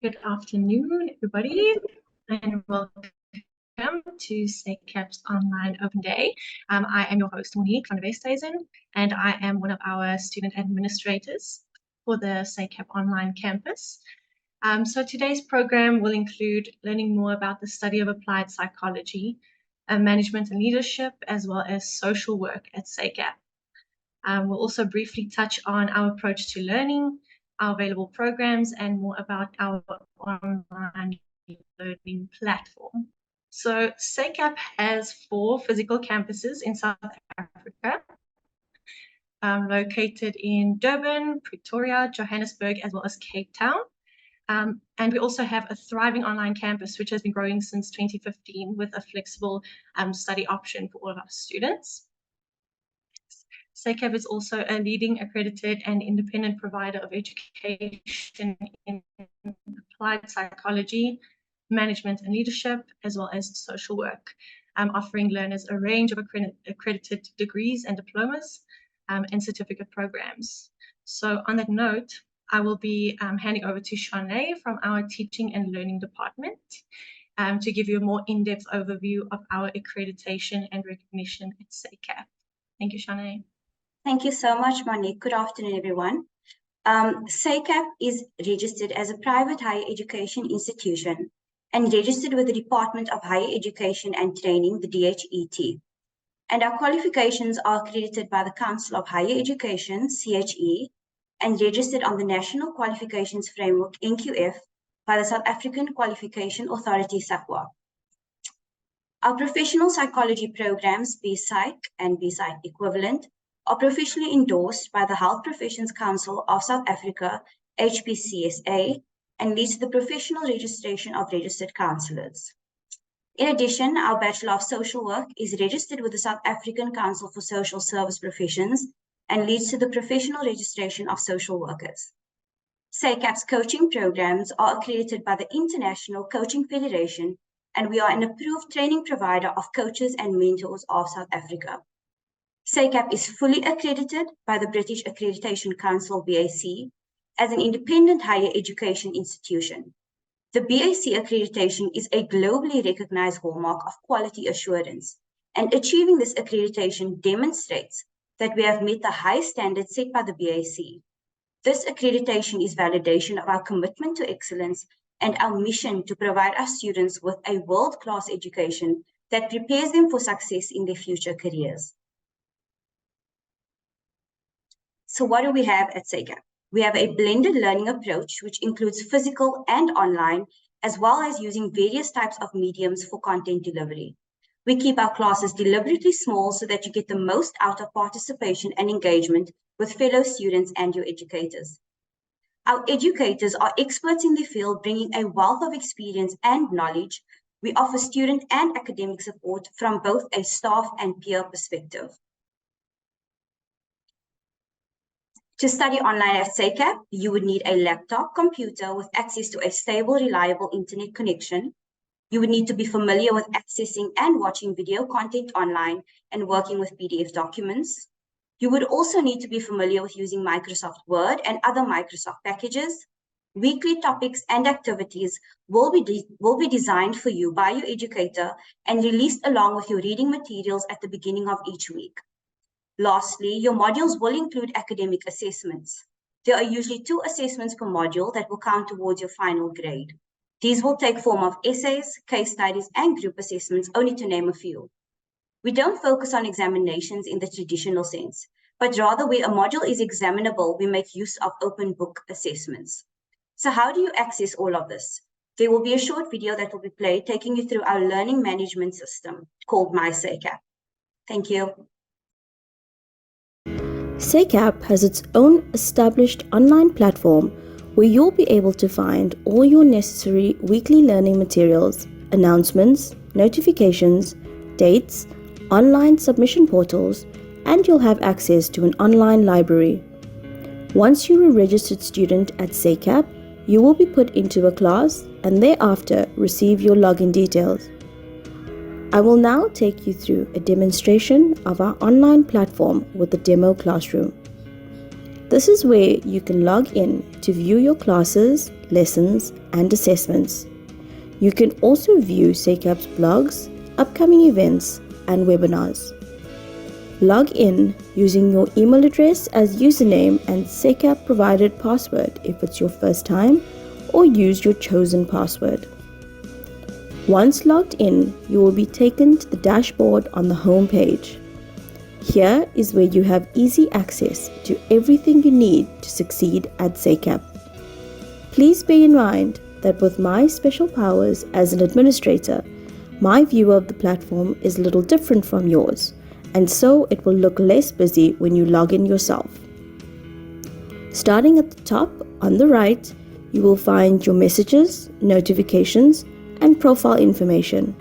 Good afternoon, everybody, and welcome to SACAP's online open day. I am your host, Monique van der Westhuizen, and I am one of our student administrators for the SACAP online campus. So today's program will include learning more about the study of applied psychology, management and leadership, as well as social work at SACAP. We'll also briefly touch on our approach to learning, our available programs, and more about our online learning platform. So SACAP has 4 physical campuses in South Africa, located in Durban, Pretoria, Johannesburg, as well as Cape Town. And we also have a thriving online campus, which has been growing since 2015 with a flexible study option for all of our students. SACAP is also a leading accredited and independent provider of education in applied psychology, management and leadership, as well as social work, offering learners a range of accredited degrees and diplomas and certificate programs. So on that note, I will be handing over to Shanae from our Teaching and Learning Department to give you a more in-depth overview of our accreditation and recognition at SACAP. Thank you, Shanae. Thank you so much, Monique. Good afternoon, everyone. SACAP is registered as a private higher education institution and registered with the Department of Higher Education and Training, the DHET. And our qualifications are accredited by the Council of Higher Education, CHE, and registered on the National Qualifications Framework, NQF, by the South African Qualification Authority, SACAP. Our professional psychology programs, BPsych and BPsych equivalent, are professionally endorsed by the Health Professions Council of South Africa, HPCSA, and leads to the professional registration of registered counsellors. In addition, our Bachelor of Social Work is registered with the South African Council for Social Service Professions and leads to the professional registration of social workers. SACAP's coaching programs are accredited by the International Coaching Federation, and we are an approved training provider of coaches and mentors of South Africa. SACAP is fully accredited by the British Accreditation Council, BAC, as an independent higher education institution. The BAC accreditation is a globally recognized hallmark of quality assurance, and achieving this accreditation demonstrates that we have met the high standards set by the BAC. This accreditation is validation of our commitment to excellence and our mission to provide our students with a world-class education that prepares them for success in their future careers. So what do we have at SACAP? We have a blended learning approach, which includes physical and online, as well as using various types of mediums for content delivery. We keep our classes deliberately small so that you get the most out of participation and engagement with fellow students and your educators. Our educators are experts in the field, bringing a wealth of experience and knowledge. We offer student and academic support from both a staff and peer perspective. To study online at SACAP, you would need a laptop computer with access to a stable, reliable internet connection. You would need to be familiar with accessing and watching video content online and working with PDF documents. You would also need to be familiar with using Microsoft Word and other Microsoft packages. Weekly topics and activities will be designed for you by your educator and released along with your reading materials at the beginning of each week. Lastly, your modules will include academic assessments. There are usually 2 assessments per module that will count towards your final grade. These will take form of essays, case studies, and group assessments, only to name a few. We don't focus on examinations in the traditional sense, but rather where a module is examinable, we make use of open book assessments. So how do you access all of this? There will be a short video that will be played taking you through our learning management system called MySACAP. Thank you. SACAP has its own established online platform where you'll be able to find all your necessary weekly learning materials, announcements, notifications, dates, online submission portals, and you'll have access to an online library. Once you're a registered student at SACAP, you will be put into a class and thereafter receive your login details. I will now take you through a demonstration of our online platform with the demo classroom. This is where you can log in to view your classes, lessons, and assessments. You can also view SACAP's blogs, upcoming events, and webinars. Log in using your email address as username and SACAP provided password if it's your first time, or use your chosen password. Once logged in, you will be taken to the dashboard on the home page. Here is where you have easy access to everything you need to succeed at SACAP. Please bear in mind that with my special powers as an administrator, my view of the platform is a little different from yours, and so it will look less busy when you log in yourself. Starting at the top on the right, you will find your messages, notifications, and profile information.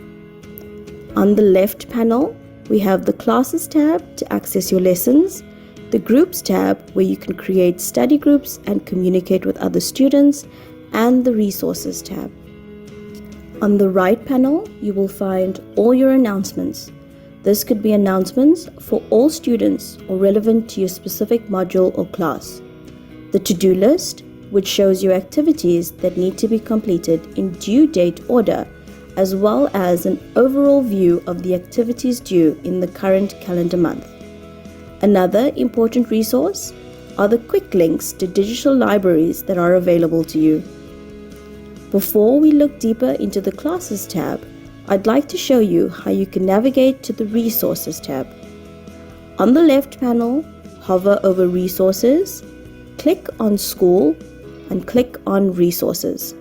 On the left panel, we have the Classes tab to access your lessons, the Groups tab where you can create study groups and communicate with other students, and the Resources tab. On the right panel, you will find all your announcements. This could be announcements for all students or relevant to your specific module or class. The to-do list, which shows your activities that need to be completed in due date order, as well as an overall view of the activities due in the current calendar month. Another important resource are the quick links to digital libraries that are available to you. Before we look deeper into the Classes tab, I'd like to show you how you can navigate to the Resources tab. On the left panel, hover over Resources, click on School, and click on Resources.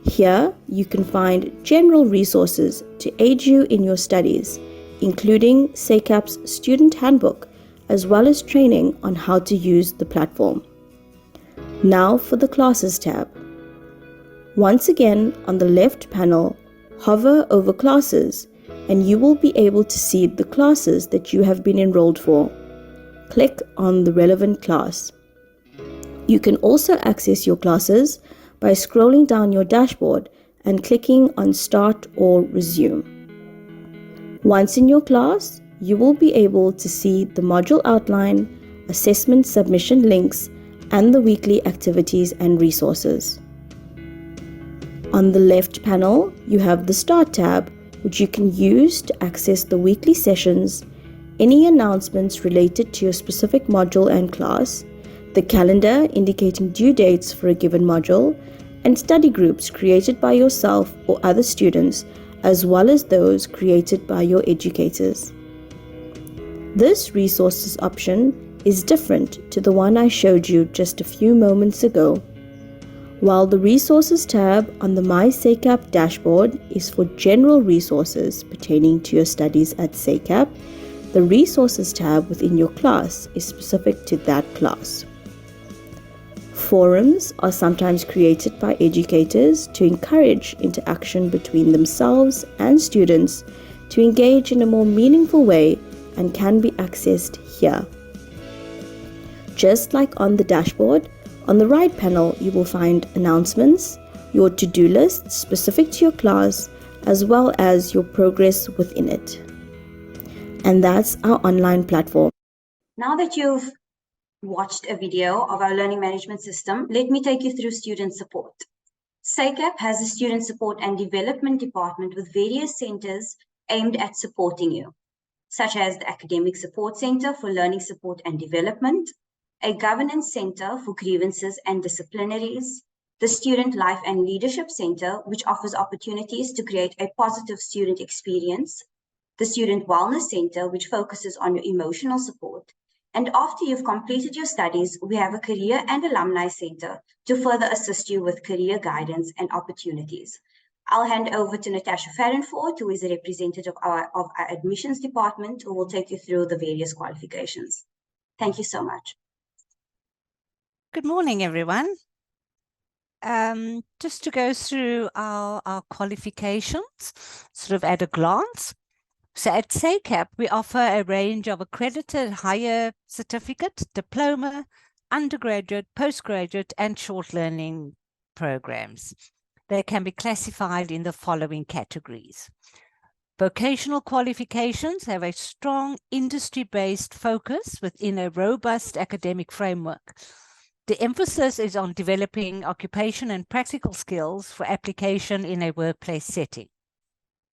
Here, you can find general resources to aid you in your studies, including SACAP's Student Handbook, as well as training on how to use the platform. Now for the Classes tab. Once again, on the left panel, hover over Classes, and you will be able to see the classes that you have been enrolled for. Click on the relevant class. You can also access your classes by scrolling down your dashboard and clicking on Start or Resume. Once in your class, you will be able to see the module outline, assessment submission links, and the weekly activities and resources. On the left panel, you have the Start tab, which you can use to access the weekly sessions, any announcements related to your specific module and class, the calendar indicating due dates for a given module, and study groups created by yourself or other students, as well as those created by your educators. This resources option is different to the one I showed you just a few moments ago. While the Resources tab on the MySACAP dashboard is for general resources pertaining to your studies at SACAP, the Resources tab within your class is specific to that class. Forums are sometimes created by educators to encourage interaction between themselves and students to engage in a more meaningful way and can be accessed here. Just like on the dashboard, on the right panel you will find announcements, your to-do list specific to your class, as well as your progress within it. And that's our online platform. Now that you've watched a video of our learning management system, let me take you through student support. SACAP has a student support and development department with various centers aimed at supporting you, such as the Academic Support Center for Learning Support and Development, a Governance Center for Grievances and Disciplinaries, the Student Life and Leadership Center, which offers opportunities to create a positive student experience, the Student Wellness Center, which focuses on your emotional support, and after you've completed your studies, we have a Career and Alumni Center to further assist you with career guidance and opportunities. I'll hand over to Natasha Farrenford, who is a representative of our admissions department, who will take you through the various qualifications. Thank you so much. Good morning, everyone. Just to go through our qualifications, sort of at a glance. So at SACAP, we offer a range of accredited higher certificate, diploma, undergraduate, postgraduate, and short learning programs. They can be classified in the following categories: Vocational qualifications have a strong industry-based focus within a robust academic framework. The emphasis is on developing occupation and practical skills for application in a workplace setting.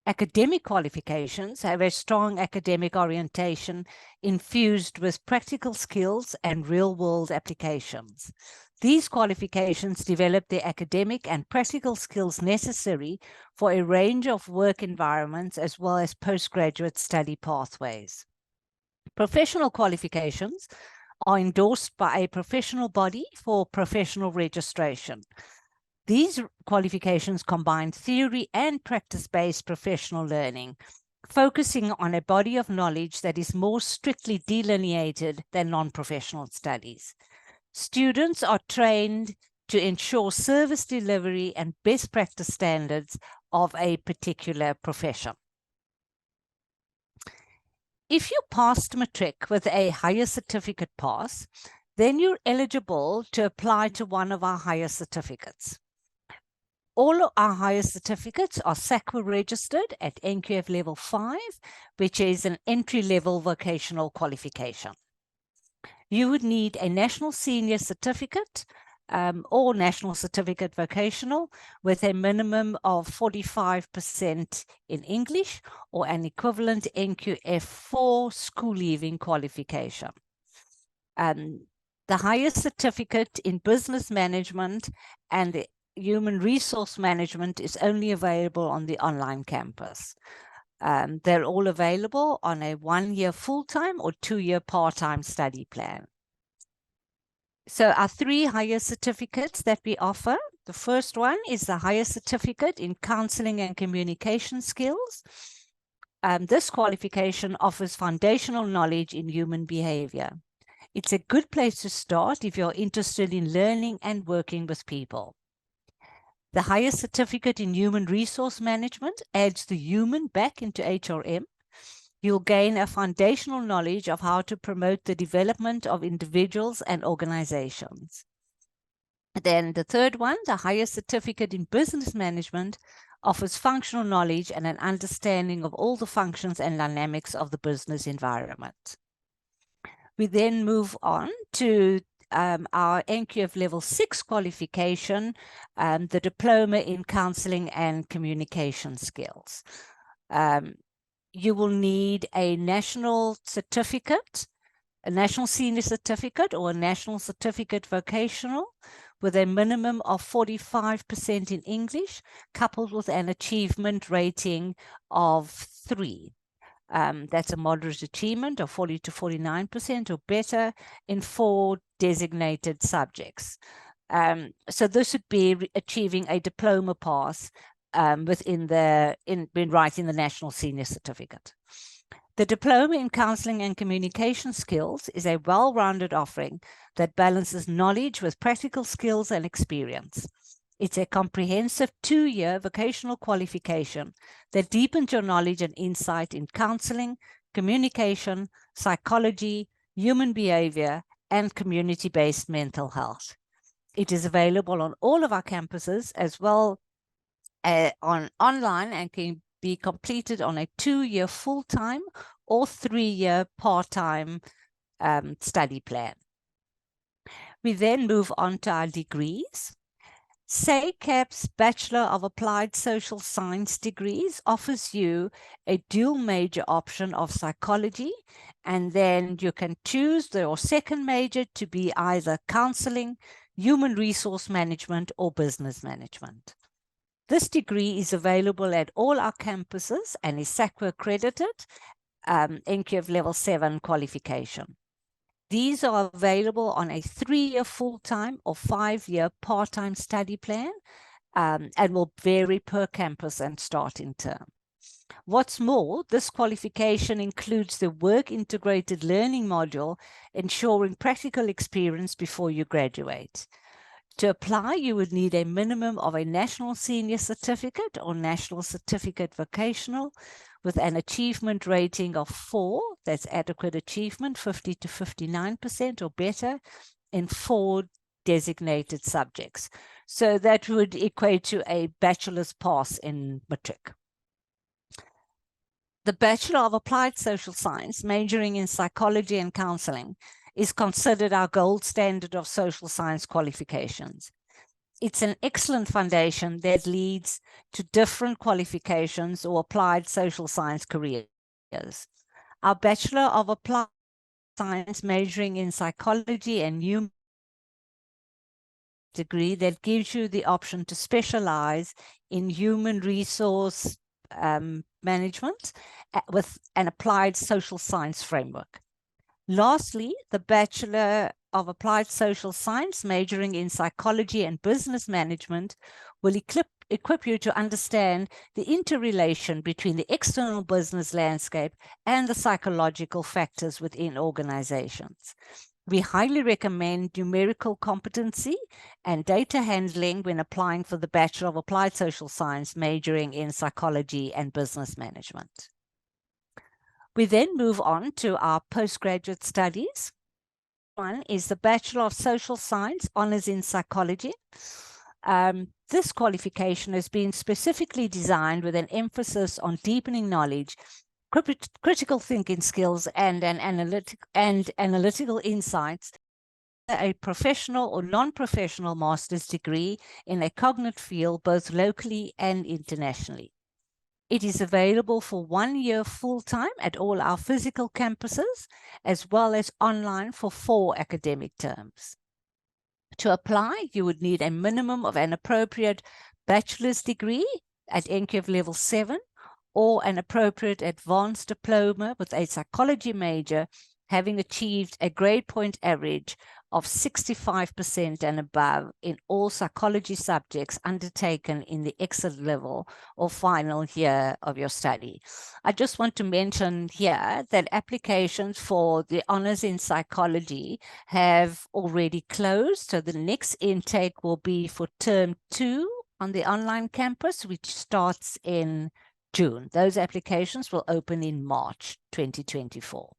Academic qualifications have a strong academic orientation infused with practical skills and real-world applications. These qualifications develop the academic and practical skills necessary for a range of work environments as well as postgraduate study pathways. Professional qualifications are endorsed by a professional body for professional registration. These qualifications combine theory and practice-based professional learning, focusing on a body of knowledge that is more strictly delineated than non-professional studies. Students are trained to ensure service delivery and best practice standards of a particular profession. If you passed matric with a higher certificate pass, then you're eligible to apply to one of our higher certificates. All of our higher certificates are SACAP registered at NQF level 5, which is an entry-level vocational qualification. You would need a national senior certificate or national certificate vocational with a minimum of 45% in English or an equivalent NQF4 school leaving qualification. The highest certificate in business management and human resource management is only available on the online campus. They're all available on a 1-year full-time or 2-year part-time study plan. So our 3 higher certificates that we offer, the first one is the higher certificate in counseling and communication skills. This qualification offers foundational knowledge in human behavior. It's a good place to start if you're interested in learning and working with people. The higher certificate in human resource management adds the human back into HRM. You'll gain a foundational knowledge of how to promote the development of individuals and organizations. Then the third one, the higher certificate in business management, offers functional knowledge and an understanding of all the functions and dynamics of the business environment. We then move on to our NQF level 6 qualification, the diploma in counseling and communication skills. You will need a national certificate, a national senior certificate or a national certificate vocational with a minimum of 45% in English, coupled with an achievement rating of 3. That's a moderate achievement of 40 to 49% or better in 4 designated subjects. So this would be achieving a diploma pass when writing the National Senior Certificate. The Diploma in Counseling and Communication Skills is a well-rounded offering that balances knowledge with practical skills and experience. It's a comprehensive 2-year vocational qualification that deepens your knowledge and insight in counseling, communication, psychology, human behavior, and community-based mental health. It is available on all of our campuses as well online and can be completed on a 2-year full-time or 3-year part-time study plan. We then move on to our degrees. SACAP's Bachelor of Applied Social Science degrees offers you a dual major option of psychology, and then you can choose your second major to be either counseling, human resource management, or business management. This degree is available at all our campuses and is SACAP accredited, NQF level 7 qualification. These are available on a 3-year full-time or 5-year part-time study plan and will vary per campus and starting term. What's more, this qualification includes the work integrated learning module, ensuring practical experience before you graduate. To apply, you would need a minimum of a National Senior Certificate or National Certificate Vocational with an achievement rating of 4, that's adequate achievement, 50 to 59% or better, in 4 designated subjects. So that would equate to a bachelor's pass in matric. The Bachelor of Applied Social Science, majoring in psychology and counseling, is considered our gold standard of social science qualifications. It's an excellent foundation that leads to different qualifications or applied social science careers. Our Bachelor of Applied Science, majoring in psychology and human degree that gives you the option to specialize in human resource management with an applied social science framework. Lastly, the Bachelor of Applied Social Science, majoring in psychology and business management, will equip you to understand the interrelation between the external business landscape and the psychological factors within organizations. We highly recommend numerical competency and data handling when applying for the Bachelor of Applied Social Science, majoring in psychology and business management. We then move on to our postgraduate studies. One is the Bachelor of Social Science, Honors in Psychology. This qualification has been specifically designed with an emphasis on deepening knowledge, critical thinking skills, and analytical insights. A professional or non-professional master's degree in a cognate field, both locally and internationally. It is available for 1 year full-time at all our physical campuses, as well as online for 4 academic terms. To apply, you would need a minimum of an appropriate bachelor's degree at NQF level 7 or an appropriate advanced diploma with a psychology major having achieved a grade point average of 65% and above in all psychology subjects undertaken in the exit level or final year of your study. I just want to mention here that applications for the honors in psychology have already closed. So the next intake will be for term 2 on the online campus, which starts in June. Those applications will open in March 2024.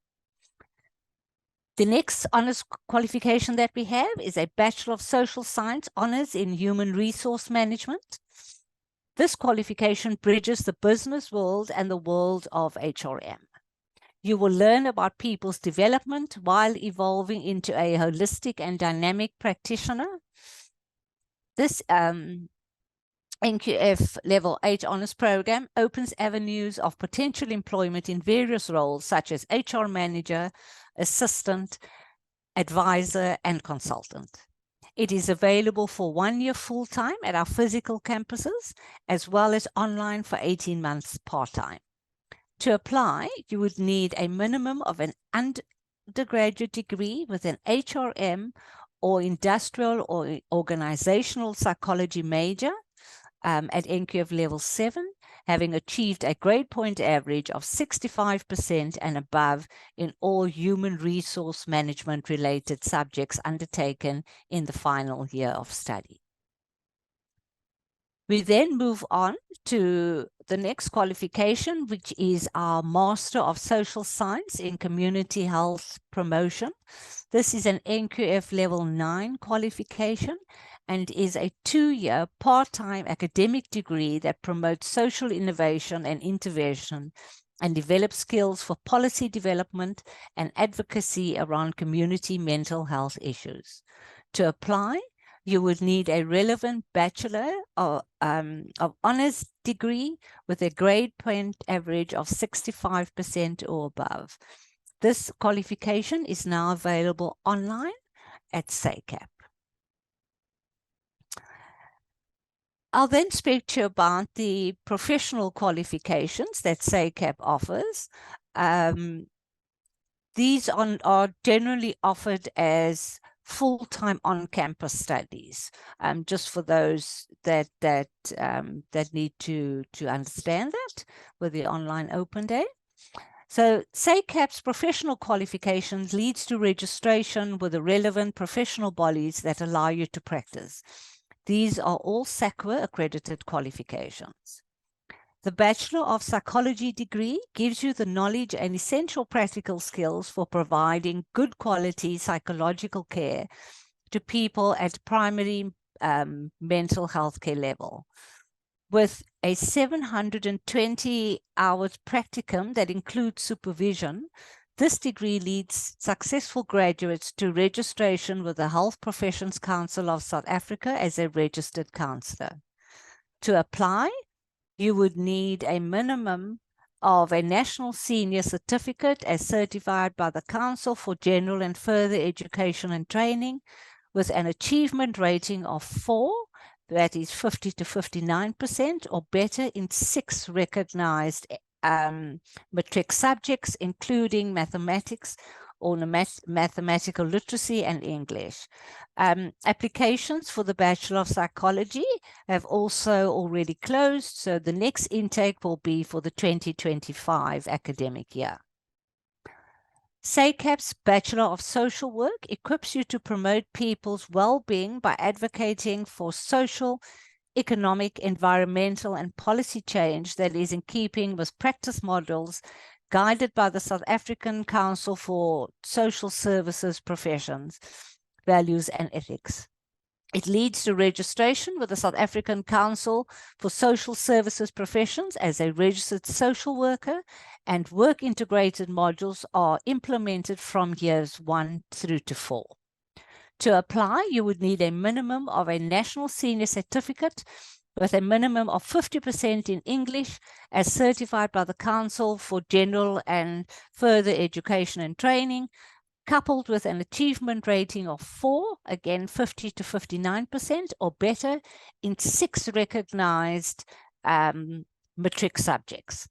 The next honors qualification that we have is a Bachelor of Social Science, Honors in Human Resource Management. This qualification bridges the business world and the world of HRM. You will learn about people's development while evolving into a holistic and dynamic practitioner. This NQF Level 8 Honors Program opens avenues of potential employment in various roles such as HR Manager, Assistant, Advisor, and Consultant. It is available for 1 year full-time at our physical campuses, as well as online for 18 months part-time. To apply, you would need a minimum of an undergraduate degree with an HRM or industrial or organizational psychology major at NQF level 7, having achieved a grade point average of 65% and above in all human resource management related subjects undertaken in the final year of study. We then move on to the next qualification, which is our Master of Social Science in Community Health Promotion. This is an NQF level 9 qualification and is a 2-year part-time academic degree that promotes social innovation and intervention and develops skills for policy development and advocacy around community mental health issues. To apply, you would need a relevant Bachelor of Honors degree with a grade point average of 65% or above. This qualification is now available online at SACAP. I'll then speak to you about the professional qualifications that SACAP offers. These are generally offered as full-time on-campus studies, just for those that need to understand that with the online open day. So SACAP's professional qualifications leads to registration with the relevant professional bodies that allow you to practice. These are all SACWA accredited qualifications. The Bachelor of Psychology degree gives you the knowledge and essential practical skills for providing good quality psychological care to people at primary mental health care level. with a 720 hours practicum that includes supervision. This degree leads successful graduates to registration with the Health Professions Council of South Africa as a registered counsellor. To apply, you would need a minimum of a National Senior Certificate as certified by the Council for General and Further Education and Training with an achievement rating of 4, that is 50 to 59% or better in 6 recognized matric subjects, including mathematics or mathematical literacy and English. Applications for the Bachelor of Psychology have also already closed, so the next intake will be for the 2025 academic year. SACAP's Bachelor of Social Work equips you to promote people's well-being by advocating for social, economic, environmental, and policy change that is in keeping with practice models guided by the South African Council for Social Services Professions, Values and Ethics. It leads to registration with the South African Council for Social Services Professions as a registered social worker, and work-integrated modules are implemented from years 1 through to 4. To apply, you would need a minimum of a National Senior Certificate with a minimum of 50% in English as certified by the Council for General and Further Education and Training, coupled with an achievement rating of 4, again 50 to 59% or better in 6 recognized matric subjects.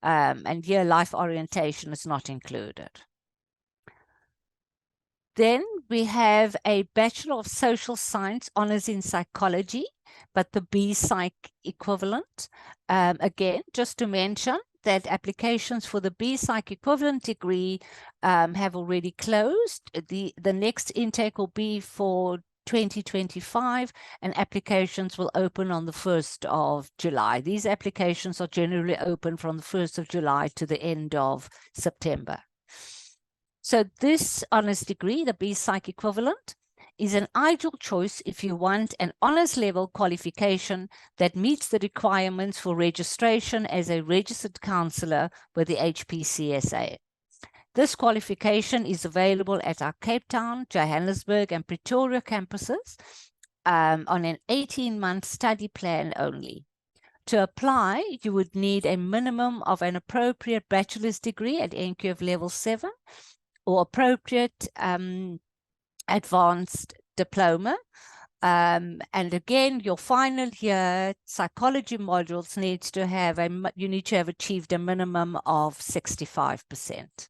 And here life orientation is not included. Then we have a Bachelor of Social Science Honours in Psychology, but the B-Psych equivalent. Again, just to mention that applications for the B-Psych equivalent degree have already closed. The next intake will be for 2025, and applications will open on the 1st of July. These applications are generally open from the 1st of July to the end of September. So this honours degree, the B-Psych equivalent, is an ideal choice if you want an honours level qualification that meets the requirements for registration as a registered counsellor with the HPCSA. This qualification is available at our Cape Town, Johannesburg and Pretoria campuses on an 18-month study plan only. To apply, you would need a minimum of an appropriate bachelor's degree at NQF level 7 or appropriate advanced diploma. And again, your final year psychology modules needs to have you need to have achieved a minimum of 65%.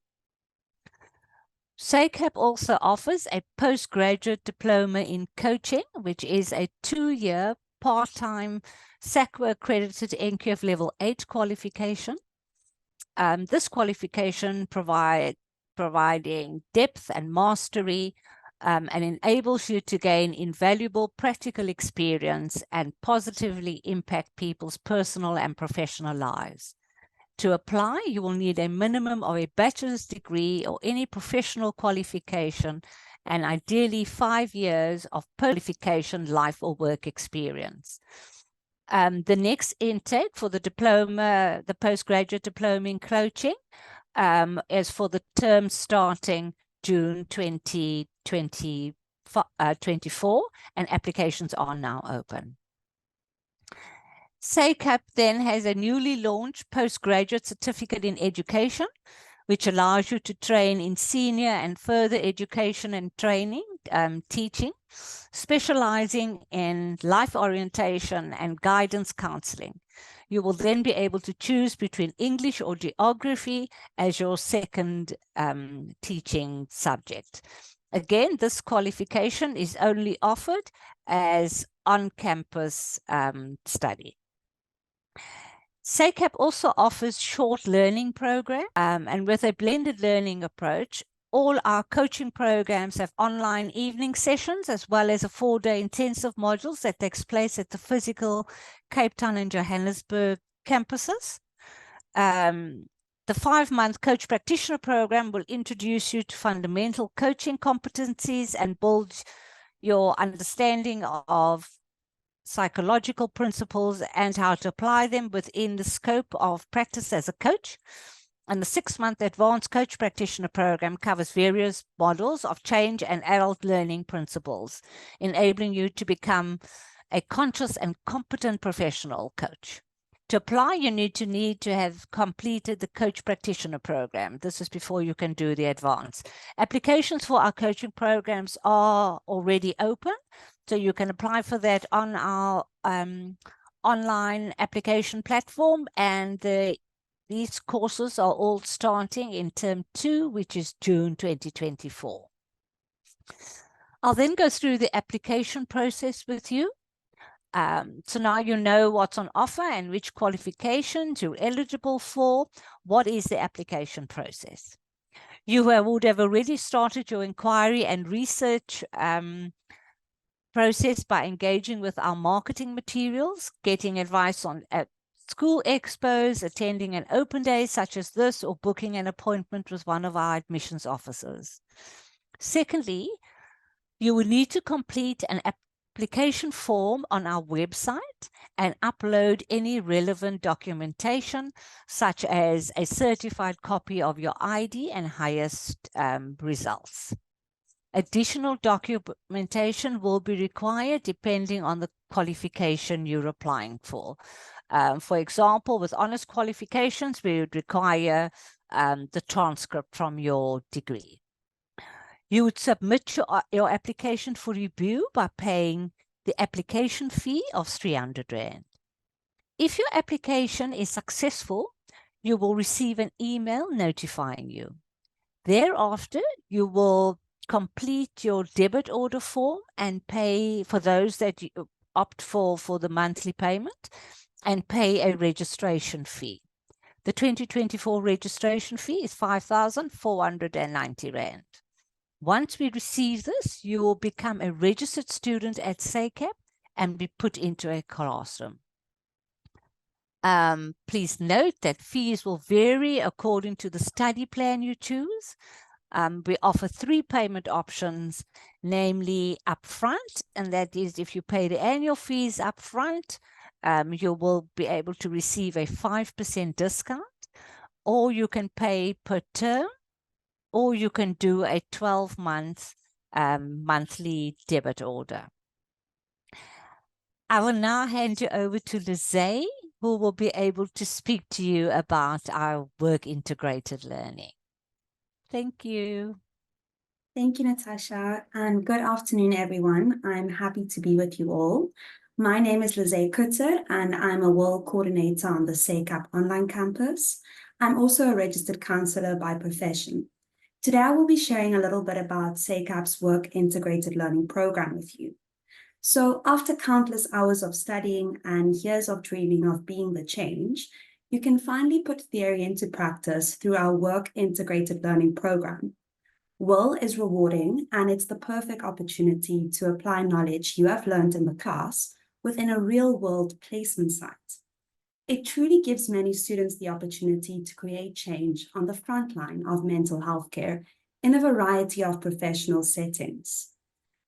SACAP also offers a postgraduate diploma in coaching, which is a 2-year part-time SACWA accredited NQF level 8 qualification. This qualification providing depth and mastery and enables you to gain invaluable practical experience and positively impact people's personal and professional lives. To apply, you will need a minimum of a bachelor's degree or any professional qualification, and ideally 5 years of qualification, life or work experience. The next intake for the diploma, the postgraduate diploma in coaching, is for the term starting June 2024, and applications are now open. SACAP then has a newly launched postgraduate certificate in education, which allows you to train in senior and further education and training, teaching, specializing in life orientation and guidance counseling. You will then be able to choose between English or geography as your second teaching subject. Again, this qualification is only offered as on-campus study. SACAP also offers short learning programs, and with a blended learning approach, all our coaching programs have online evening sessions as well as a 4-day intensive modules that takes place at the physical Cape Town and Johannesburg campuses. The 5-month coach practitioner program will introduce you to fundamental coaching competencies and build your understanding of psychological principles and how to apply them within the scope of practice as a coach. And the 6-month Advanced Coach Practitioner Program covers various models of change and adult learning principles, enabling you to become a conscious and competent professional coach. To apply, you need to have completed the Coach Practitioner Program. This is before you can do the advanced. Applications for our coaching programs are already open, so you can apply for that on our online application platform, and these courses are all starting in term 2, which is June 2024. I'll then go through the application process with you. So now you know what's on offer and which qualifications you're eligible for. What is the application process? You would have already started your inquiry and research process by engaging with our marketing materials, getting advice on school expos, attending an open day such as this, or booking an appointment with one of our admissions officers. Secondly, you will need to complete an application form on our website and upload any relevant documentation, such as a certified copy of your ID and highest results. Additional documentation will be required depending on the qualification you're applying for. For example, with honors qualifications, we would require the transcript from your degree. You would submit your application for review by paying the application fee of 300 Rand. If your application is successful, you will receive an email notifying you. Thereafter, you will complete your debit order form and pay for those that you opt for the monthly payment, and pay a registration fee. The 2024 registration fee is 5,490 Rand. Once we receive this, you will become a registered student at SACAP and be put into a classroom. Please note that fees will vary according to the study plan you choose. We offer 3 payment options, namely upfront, and that is if you pay the annual fees upfront, you will be able to receive a 5% discount, or you can pay per term, or you can do a 12-month monthly debit order. I will now hand you over to Lizay, who will be able to speak to you about our work integrated learning. Thank you. Thank you, Natasha, and good afternoon, everyone. I'm happy to be with you all. My name is Lizay Kutzer, and I'm a World Coordinator on the SACAP online campus. I'm also a registered counselor by profession. Today, I will be sharing a little bit about SACAP's Work Integrated Learning Program with you. So after countless hours of studying and years of dreaming of being the change, you can finally put theory into practice through our Work Integrated Learning Program. WIL is rewarding, and it's the perfect opportunity to apply knowledge you have learned in the class within a real-world placement site. It truly gives many students the opportunity to create change on the front line of mental health care in a variety of professional settings.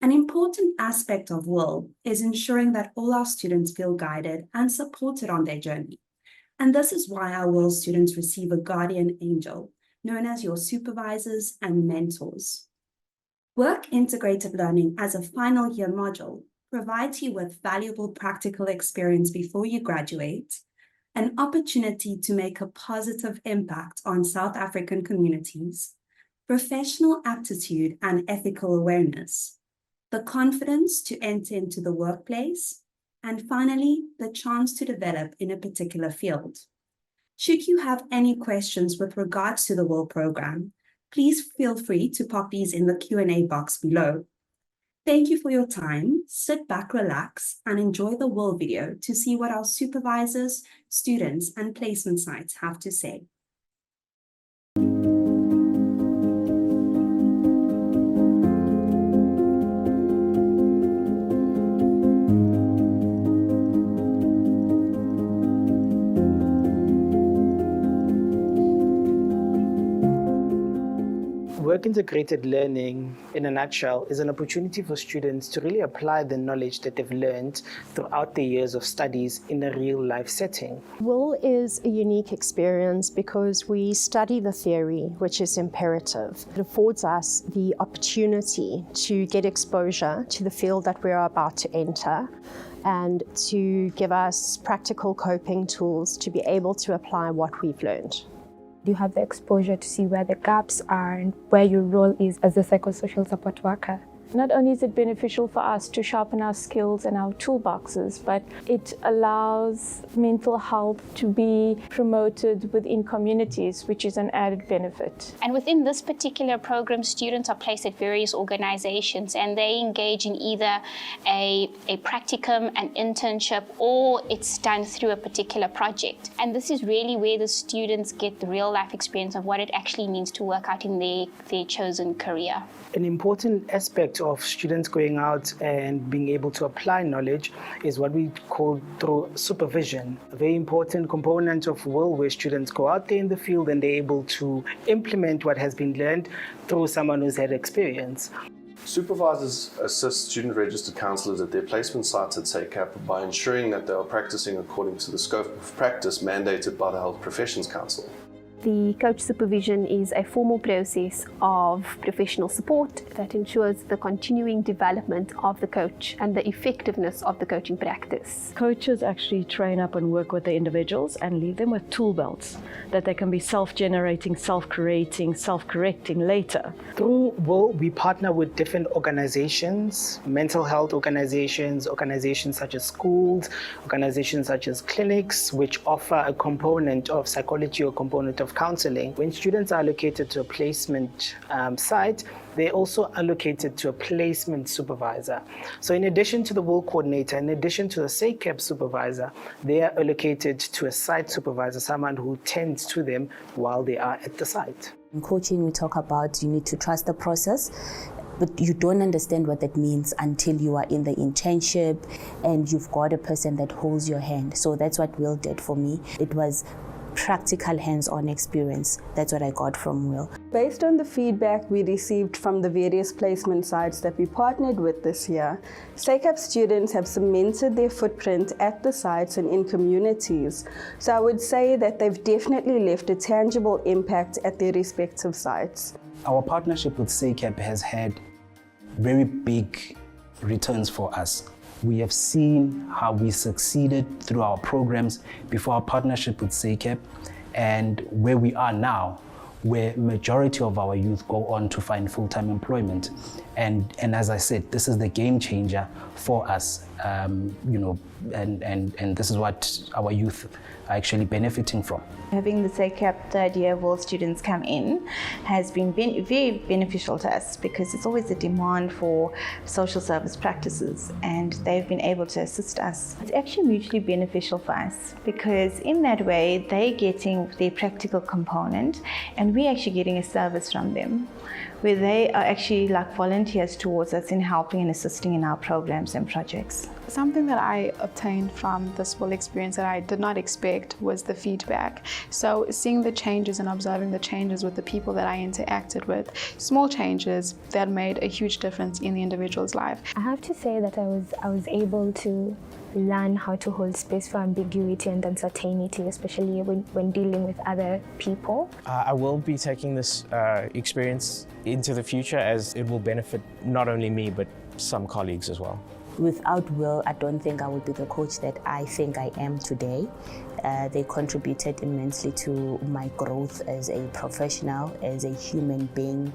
An important aspect of WIL is ensuring that all our students feel guided and supported on their journey. And this is why our WIL students receive a guardian angel, known as your supervisors and mentors. Work Integrated Learning as a final year module provides you with valuable practical experience before you graduate, an opportunity to make a positive impact on South African communities, professional aptitude and ethical awareness, the confidence to enter into the workplace, and finally, the chance to develop in a particular field. Should you have any questions with regards to the WIL program, please feel free to pop these in the Q&A box below. Thank you for your time. Sit back, relax, and enjoy the WIL video to see what our supervisors, students, and placement sites have to say. Work-integrated learning, in a nutshell, is an opportunity for students to really apply the knowledge that they've learned throughout the years of studies in a real-life setting. WIL is a unique experience because we study the theory, which is imperative. It affords us the opportunity to get exposure to the field that we're about to enter and to give us practical coping tools to be able to apply what we've learned. You have the exposure to see where the gaps are and where your role is as a psychosocial support worker. Not only is it beneficial for us to sharpen our skills and our toolboxes, but it allows mental health to be promoted within communities, which is an added benefit. And within this particular program, students are placed at various organizations and they engage in either a practicum, an internship, or it's done through a particular project. And this is really where the students get the real life experience of what it actually means to work out in their chosen career. An important aspect of students going out and being able to apply knowledge is what we call through supervision. A very important component of WIL, where students go out there in the field and they're able to implement what has been learned through someone who's had experience. Supervisors assist student-registered counsellors at their placement sites at SACAP by ensuring that they are practicing according to the scope of practice mandated by the Health Professions Council. The coach supervision is a formal process of professional support that ensures the continuing development of the coach and the effectiveness of the coaching practice. Coaches actually train up and work with the individuals and leave them with tool belts that they can be self-generating, self-creating, self-correcting later. Through WIL, we partner with different organizations, mental health organizations, organizations such as schools, organizations such as clinics, which offer a component of psychology or component of counseling. When students are allocated to a placement site, they're also allocated to a placement supervisor. So in addition to the WIL coordinator, in addition to the SACAP supervisor, they are allocated to a site supervisor, someone who tends to them while they are at the site. In coaching, we talk about you need to trust the process, but you don't understand what that means until you are in the internship and you've got a person that holds your hand. So that's what WIL did for me. It was practical hands-on experience. That's what I got from WIL. Based on the feedback we received from the various placement sites that we partnered with this year, SACAP students have cemented their footprint at the sites and in communities. So I would say that they've definitely left a tangible impact at their respective sites. Our partnership with SACAP has had very big returns for us. We have seen how we succeeded through our programs before our partnership with SACAP and where we are now, where majority of our youth go on to find full-time employment. And as I said, this is the game changer for us, and this is what our youth are actually benefiting from. Having the SACAP third year WIL students come in has been very beneficial to us because it's always a demand for social service practices and they've been able to assist us. It's actually mutually beneficial for us because in that way they're getting their practical component and we're actually getting a service from them where they are actually like volunteers towards us in helping and assisting in our programs and projects. Something that I obtained from this WIL experience that I did not expect was the feedback. So seeing the changes and observing the changes with the people that I interacted with, small changes that made a huge difference in the individual's life. I have to say that I was able to learn how to hold space for ambiguity and uncertainty, especially when dealing with other people. I will be taking this experience into the future as it will benefit not only me but some colleagues as well. Without WIL, I don't think I would be the coach that I think I am today. They contributed immensely to my growth as a professional, as a human being,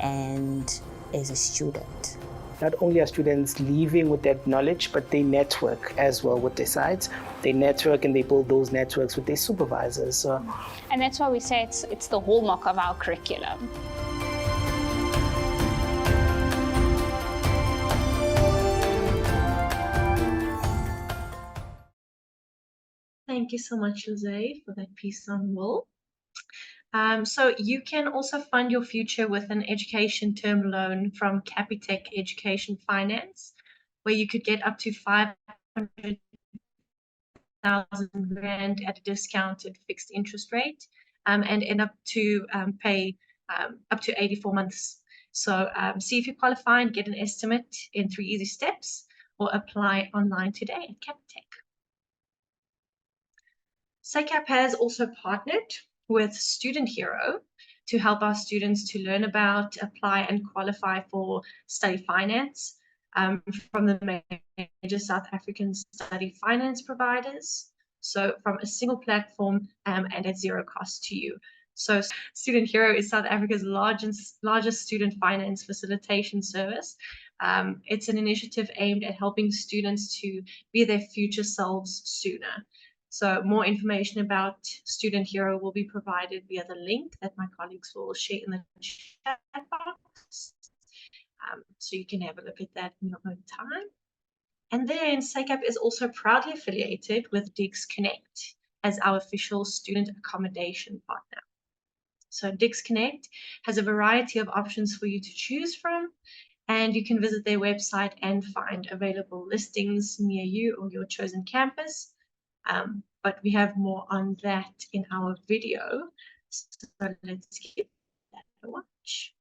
and as a student. Not only are students leaving with that knowledge, but they network as well with their sites. They network and they build those networks with their supervisors. And that's why we say it's the hallmark of our curriculum. Thank you so much, Jose, for that piece on WIL. So you can also fund your future with an education term loan from Capitec Education Finance, where you could get up to 500,000 Rand at a discounted fixed interest rate and end up to pay up to 84 months. So see if you qualify and get an estimate in 3 easy steps, or apply online today at Capitec. SACAP has also partnered with Student Hero to help our students to learn about, apply and qualify for study finance from the major South African study finance providers. So from a single platform and at zero cost to you. So Student Hero is South Africa's largest student finance facilitation service. It's an initiative aimed at helping students to be their future selves sooner. So more information about Student Hero will be provided via the link that my colleagues will share in the chat box. So you can have a look at that in your own time. And then SACAP is also proudly affiliated with Digs Connect as our official student accommodation partner. So Digs Connect has a variety of options for you to choose from, and you can visit their website and find available listings near you or your chosen campus. But we have more on that in our video. So let's give that a watch.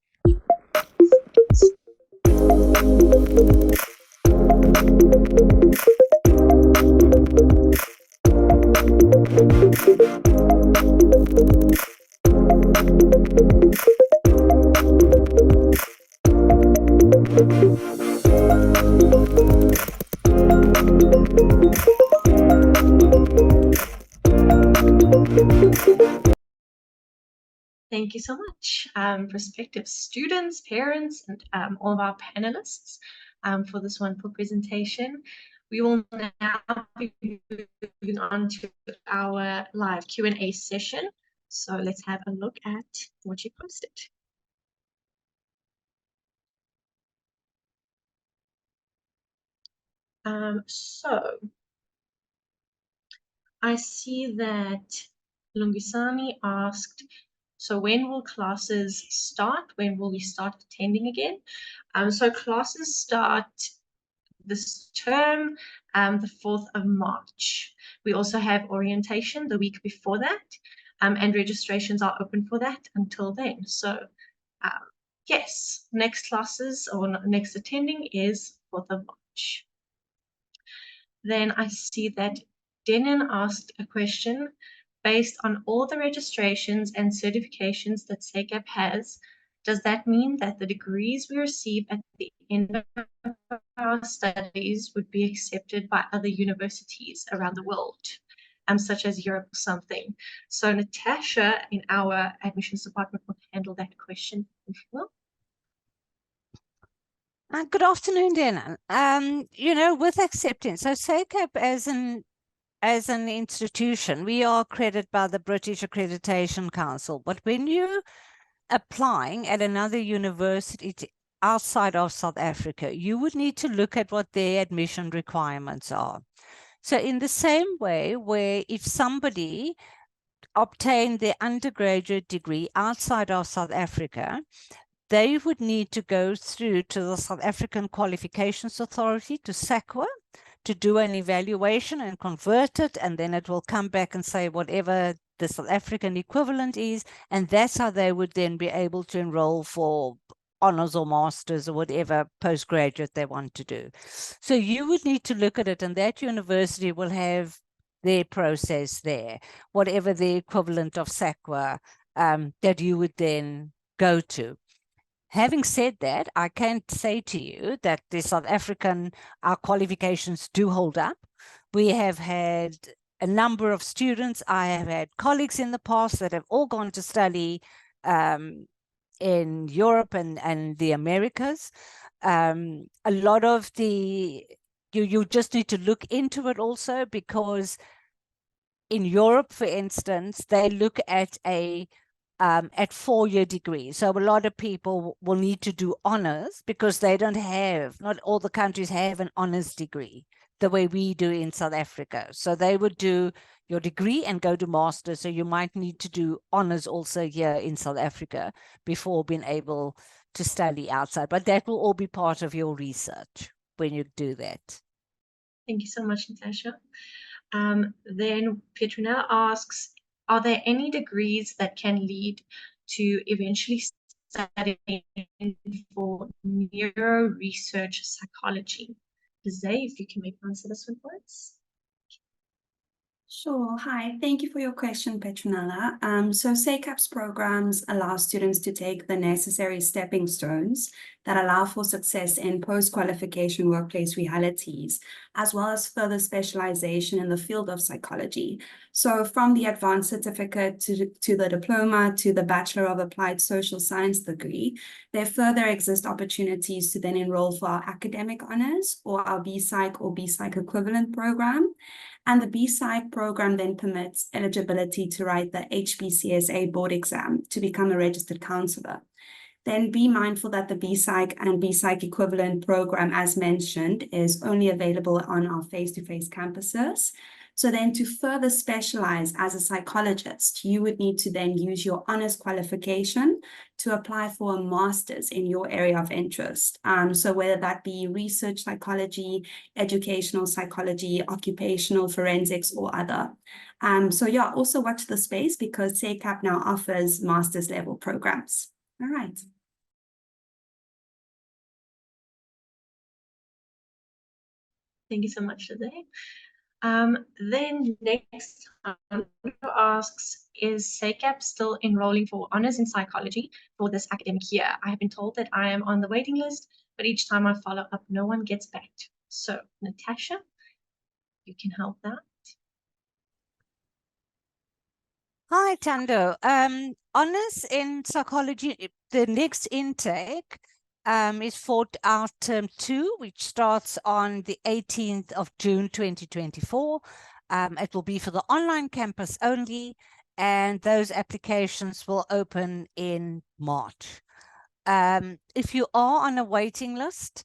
Thank you so much, prospective students, parents, and all of our panelists for this wonderful presentation. We will now be moving on to our live Q&A session. So let's have a look at what you posted. So I see that Lungisani asked, so when will classes start? When will we start attending again? So classes start this term, the 4th of March. We also have orientation the week before that, and registrations are open for that until then. So yes, next classes or next attending is 4th of March. Then I see that Denon asked a question. Based on all the registrations and certifications that SACAP has, does that mean that the degrees we receive at the end of our studies would be accepted by other universities around the world, such as Europe or something? So Natasha in our admissions department will handle that question, if you will. Good afternoon, Denon. You know, with acceptance, so SACAP as an institution, we are accredited by the British Accreditation Council. But when you're applying at another university outside of South Africa, you would need to look at what their admission requirements are. So in the same way, where if somebody obtained their undergraduate degree outside of South Africa, they would need to go through to the South African Qualifications Authority, to SACAP, to do an evaluation and convert it, and then it will come back and say whatever the South African equivalent is, and that's how they would then be able to enroll for honors or masters or whatever postgraduate they want to do. So you would need to look at it, and that university will have their process there, whatever the equivalent of SACAP that you would then go to. Having said that, I can say to you that the South African, our qualifications do hold up. We have had a number of students. I have had colleagues in the past that have all gone to study in Europe and the Americas. A lot of the, you just need to look into it also, because in Europe, for instance, they look at a at 4-year degrees. So a lot of people will need to do honors because they don't have, not all the countries have an honors degree the way we do in South Africa. So they would do your degree and go to master. So you might need to do honors also here in South Africa before being able to study outside. But that will all be part of your research when you do that. Thank you so much, Natasha. Then Petronella asks, are there any degrees that can lead to eventually studying for neuro research psychology. Zay, if you can maybe answer this one for us. Sure. Hi, thank you for your question, Petronella. So SACAP's programs allow students to take the necessary stepping stones that allow for success in post-qualification workplace realities, as well as further specialization in the field of psychology. So from the advanced certificate to the diploma to the Bachelor of Applied Social Science degree, there further exist opportunities to then enroll for our academic honors or our BPsych or BPsych equivalent program. And the BPsych program then permits eligibility to write the HBCSA board exam to become a registered counselor. Then be mindful that the BPsych and BPsych equivalent program, as mentioned, is only available on our face-to-face campuses. So then to further specialize as a psychologist, you would need to then use your honors qualification to apply for a master's in your area of interest. So whether that be research psychology, educational psychology, occupational forensics, or other. So yeah, also watch the space because SACAP now offers master's level programs. All right. Thank you so much, Zay. Then next asks, is SACAP still enrolling for honors in psychology for this academic year? I have been told that I am on the waiting list, but each time I follow up, no one gets back to me. So, Natasha, you can help that. Hi, Tando. Honors in psychology, the next intake is for our term 2, which starts on the 18th of June 2024. It will be for the online campus only, and those applications will open in March. If you are on a waiting list,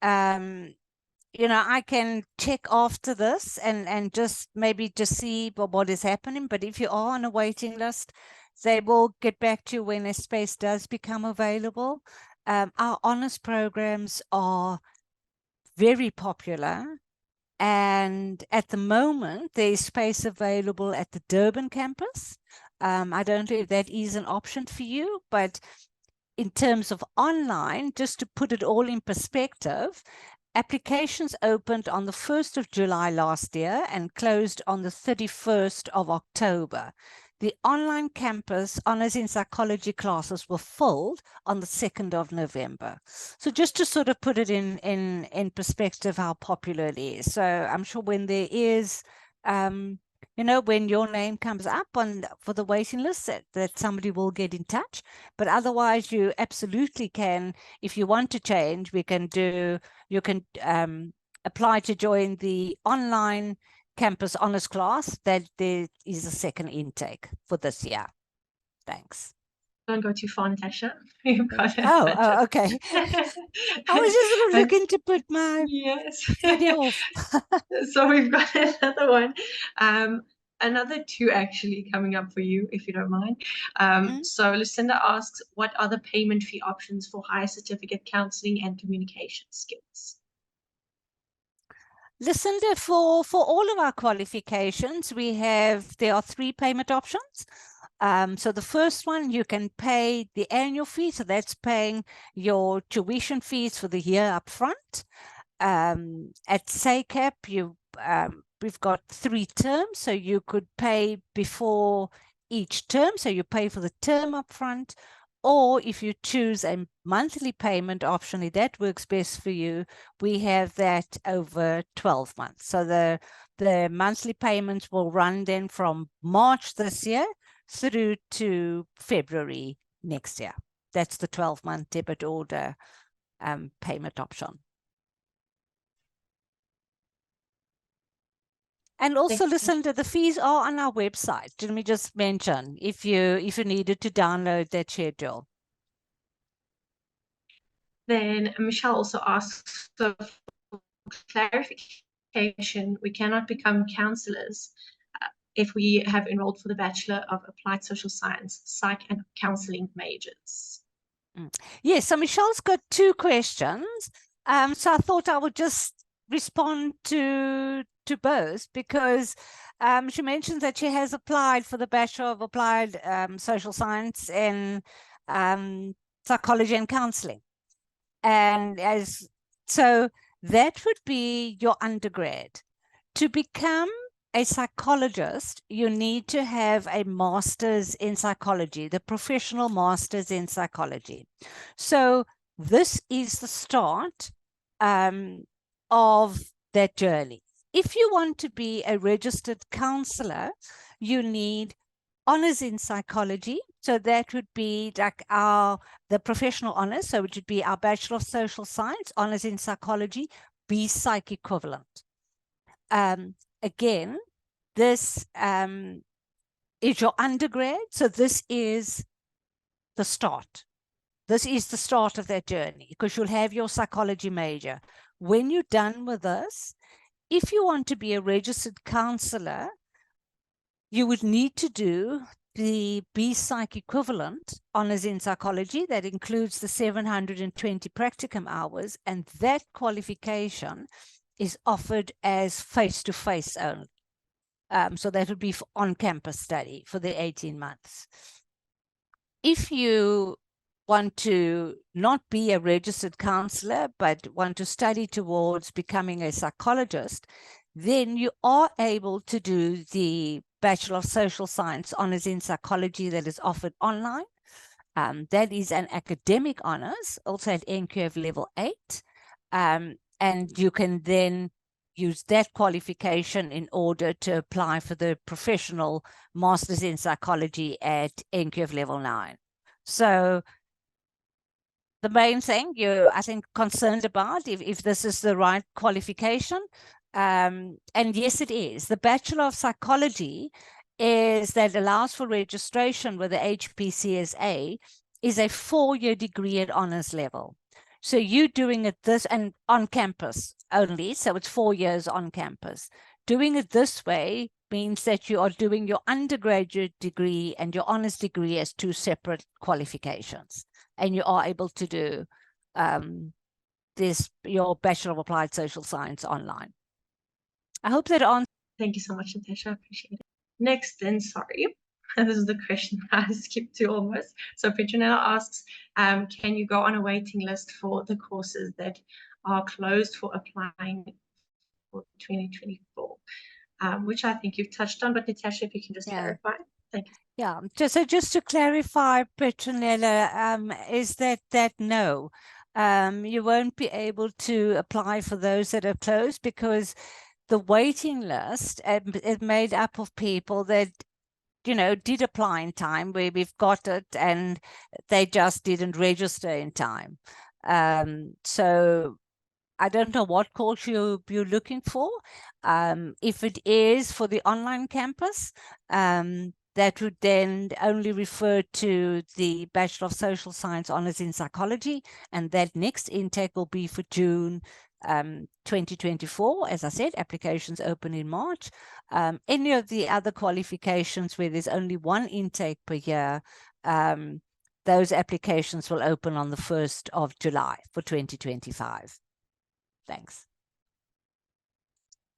you know, I can check after this and just maybe just see what is happening. But if you are on a waiting list, they will get back to you when a space does become available. Our honors programs are very popular. And at the moment, there's space available at the Durban campus. I don't know if that is an option for you, but in terms of online, just to put it all in perspective, applications opened on the 1st of July last year and closed on the 31st of October. The online campus honors in psychology classes were filled on the 2nd of November. So just to sort of put it in perspective how popular it is. So I'm sure when there is, you know, when your name comes up for the waiting list, that somebody will get in touch. But otherwise, you absolutely can, if you want to change, you can apply to join the online campus honors class. That there is a second intake for this year. Thanks. Don't go too far, Natasha. You've got it. Oh, okay. I was just sort of looking to put my video off. So we've got another one. Another 2 actually coming up for you, if you don't mind. So Lucinda asks, what are the payment fee options for higher certificate counseling and communication skills? Lucinda, for all of our qualifications, there are 3 payment options. So the first one, you can pay the annual fee. So that's paying your tuition fees for the year up front. At SACAP, we've got 3 terms. So you could pay before each term. So you pay for the term up front. Or if you choose a monthly payment option, if that works best for you, we have that over 12 months. So the monthly payments will run then from March this year through to February next year. That's the 12-month debit order payment option. And also, Lucinda, the fees are on our website. Let me just mention if you needed to download that schedule. Then Michelle also asks, so for clarification, we cannot become counselors if we have enrolled for the Bachelor of Applied Social Science, Psych and Counseling majors. Yes, so Michelle's got 2 questions. So I thought I would just respond to both, because she mentions that she has applied for the Bachelor of Applied Social Science and psychology and counseling. And so that would be your undergrad. To become a psychologist, you need to have a master's in psychology, the professional master's in psychology. So this is the start of that journey. If you want to be a registered counselor, you need honors in psychology. So that would be like the professional honors. So it would be our Bachelor of Social Science, honors in psychology, B-Psych equivalent. Again, this is your undergrad. So this is the start. This is the start of that journey, because you'll have your psychology major. When you're done with this, if you want to be a registered counselor, you would need to do the B-Psych equivalent, honors in psychology. That includes the 720 practicum hours, and that qualification is offered as face-to-face only. So that would be for on-campus study for the 18 months. If you want to not be a registered counselor, but want to study towards becoming a psychologist, then you are able to do the Bachelor of Social Science honors in psychology that is offered online. That is an academic honors, also at NQF level 8. And you can then use that qualification in order to apply for the professional Masters in Psychology at NQF level 9. So the main thing you're, I think, concerned about, if this is the right qualification, and yes, it is. The Bachelor of Psychology that allows for registration with the HPCSA is a 4-year degree at honors level. So you're doing it and on campus only, so it's 4 years on campus. Doing it this way means that you are doing your undergraduate degree and your honors degree as 2 separate qualifications, and you are able to do your Bachelor of Applied Social Science online. I hope that answers. Thank you so much, Natasha. I appreciate it. Next, then, sorry, this is the question I skipped to almost. So Petronella asks, can you go on a waiting list for the courses that are closed for applying for 2024? Which I think you've touched on, but Natasha, if you can just clarify. Thank you. Yeah, just to clarify, Petronella, is that no, you won't be able to apply for those that are closed, because the waiting list is made up of people that, did apply in time, where we've got it, and they just didn't register in time. So I don't know what course you're looking for. If it is for the online campus, that would then only refer to the Bachelor of Social Science honors in psychology, and that next intake will be for June 2024. As I said, applications open in March. Any of the other qualifications where there's only 1 intake per year, those applications will open on the 1st of July for 2025. Thanks.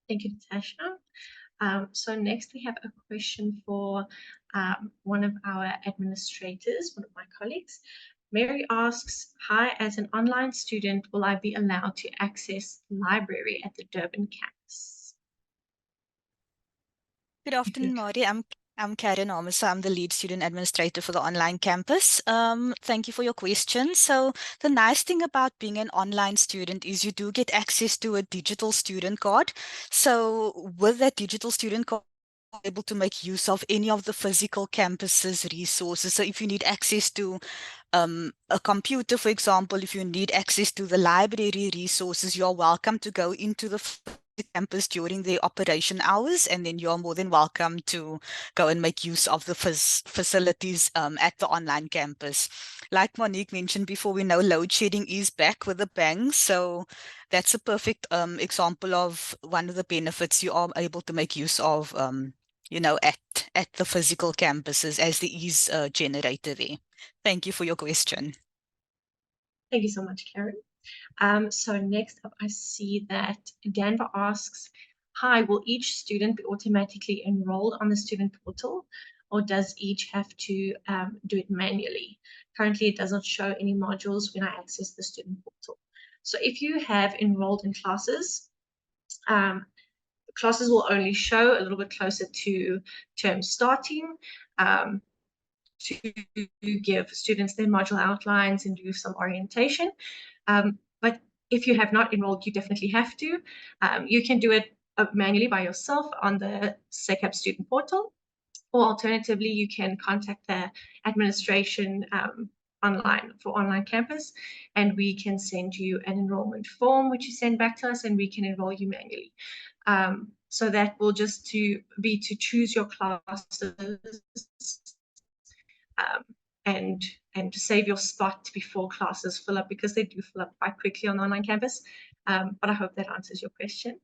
Thank you, Natasha. So next we have a question for one of our administrators, one of my colleagues. Mary asks, hi, as an online student, will I be allowed to access the library at the Durban campus? Good afternoon, Mari. I'm Karen Amasa. I'm the lead student administrator for the online campus. Thank you for your question. So the nice thing about being an online student is you do get access to a digital student card. So with that digital student card, you're able to make use of any of the physical campus's resources. So if you need access to a computer, for example, if you need access to the library resources, you're welcome to go into the campus during the operation hours, and then you're more than welcome to go and make use of the facilities at the online campus. Like Monique mentioned before, we know load shedding is back with a bang, so that's a perfect example of one of the benefits you are able to make use of at the physical campuses, as there is a generator there. Thank you for your question. Thank you so much, Karen. So next up, I see that Danva asks, hi, will each student be automatically enrolled on the student portal, or does each have to do it manually? currently it doesn't show any modules when I access the student portal. So if you have enrolled in classes, classes will only show a little bit closer to term starting, to give students their module outlines and do some orientation. But if you have not enrolled, you definitely have to. You can do it manually by yourself on the SACAP student portal, or alternatively, you can contact the administration online for online campus, and we can send you an enrollment form, which you send back to us, and we can enroll you manually. So that will just be to choose your classes and to save your spot before classes fill up, because they do fill up quite quickly on the online campus. But I hope that answers your question.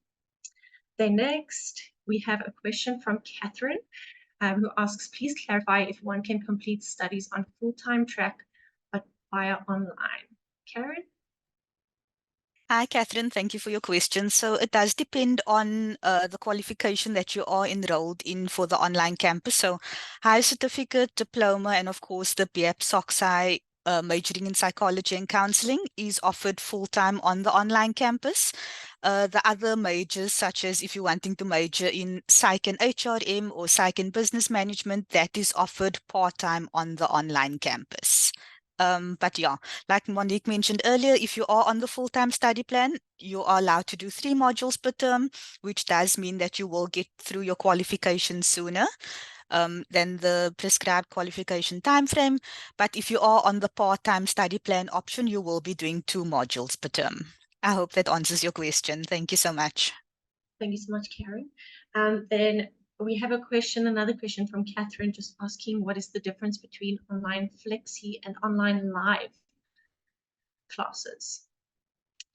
Then next, we have a question from Catherine, who asks, please clarify if one can complete studies on full-time track, but via online. Karen? Hi, Catherine. Thank you for your question. So it does depend on the qualification that you are enrolled in for the online campus. So higher certificate, diploma, and of course the BAP SOCSI majoring in psychology and counseling is offered full-time on the online campus. The other majors, such as if you're wanting to major in Psych and HRM or Psych and Business Management, that is offered part-time on the online campus. But yeah, like Monique mentioned earlier, if you are on the full-time study plan, you are allowed to do 3 modules per term, which does mean that you will get through your qualifications sooner than the prescribed qualification timeframe. But if you are on the part-time study plan option, you will be doing 2 modules per term. I hope that answers your question. Thank you so much. Thank you so much, Karen. Then we have another question from Catherine, just asking what is the difference between online flexi and online live classes?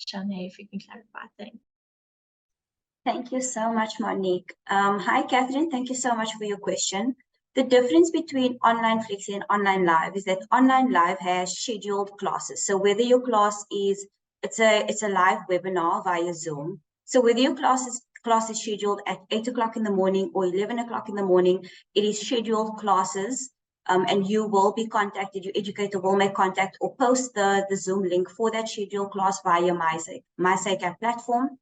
Shanae, if you can clarify, thanks. Thank you so much, Monique. Hi, Catherine. Thank you so much for your question. The difference between online flexi and online live is that online live has scheduled classes. So whether your class is, it's a live webinar via Zoom. So whether your class is scheduled at 8 o'clock in the morning or 11 o'clock in the morning, it is scheduled classes, and you will be contacted, your educator will make contact or post the Zoom link for that scheduled class via MySACAP platform.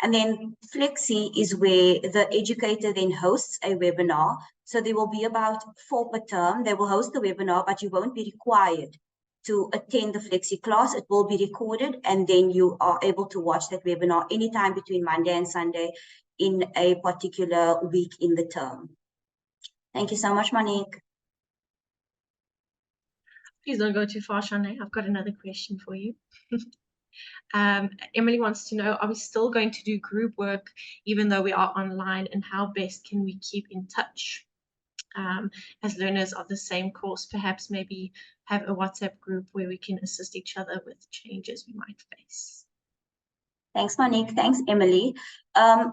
And then Flexi is where the educator then hosts a webinar. So there will be about 4 per term. They will host the webinar, but you won't be required to attend the Flexi class. It will be recorded, and then you are able to watch that webinar anytime between Monday and Sunday in a particular week in the term. Thank you so much, Monique. Please don't go too far, Shanae. I've got another question for you. Emily wants to know, are we still going to do group work even though we are online, and how best can we keep in touch as learners of the same course? Perhaps maybe have a WhatsApp group where we can assist each other with changes we might face. Thanks, Monique. Thanks, Emily.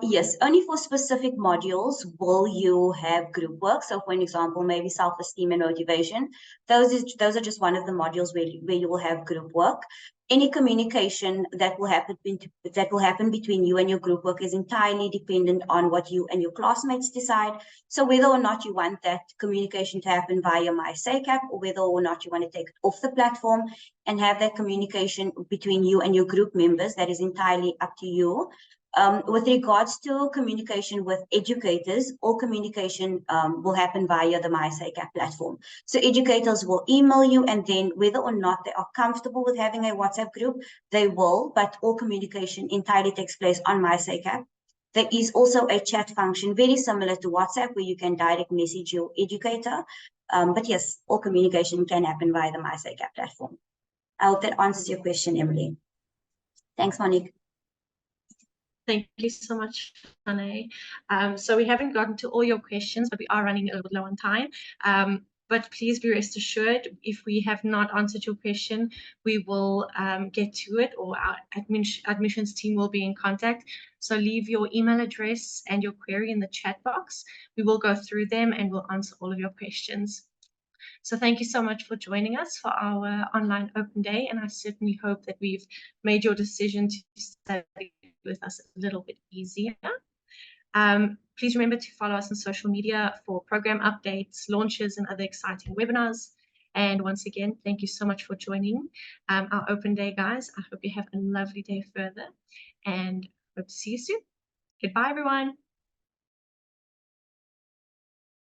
Yes, only for specific modules will you have group work. So, for an example, maybe self-esteem and motivation. Those are just one of the modules where you will have group work. Any communication that will happen between you and your group work is entirely dependent on what you and your classmates decide. So whether or not you want that communication to happen via MySACAP, or whether or not you want to take it off the platform and have that communication between you and your group members, that is entirely up to you. With regards to communication with educators, all communication will happen via the MySACAP platform. So educators will email you, and then whether or not they are comfortable with having a WhatsApp group, they will, but all communication entirely takes place on MySACAP. There is also a chat function very similar to WhatsApp where you can direct message your educator. But yes, all communication can happen via the MySACAP platform. I hope that answers your question, Emily. Thanks, Monique. Thank you so much, Shanae. So we haven't gotten to all your questions, but we are running a little bit low on time. But please be rest assured, if we have not answered your question, we will get to it, or our admissions team will be in contact. So leave your email address and your query in the chat box. We will go through them and we'll answer all of your questions. So thank you so much for joining us for our online open day, and I certainly hope that we've made your decision to study with us a little bit easier. Please remember to follow us on social media for program updates, launches, and other exciting webinars. And once again, thank you so much for joining our open day, guys. I hope you have a lovely day further and hope to see you soon. Goodbye, everyone.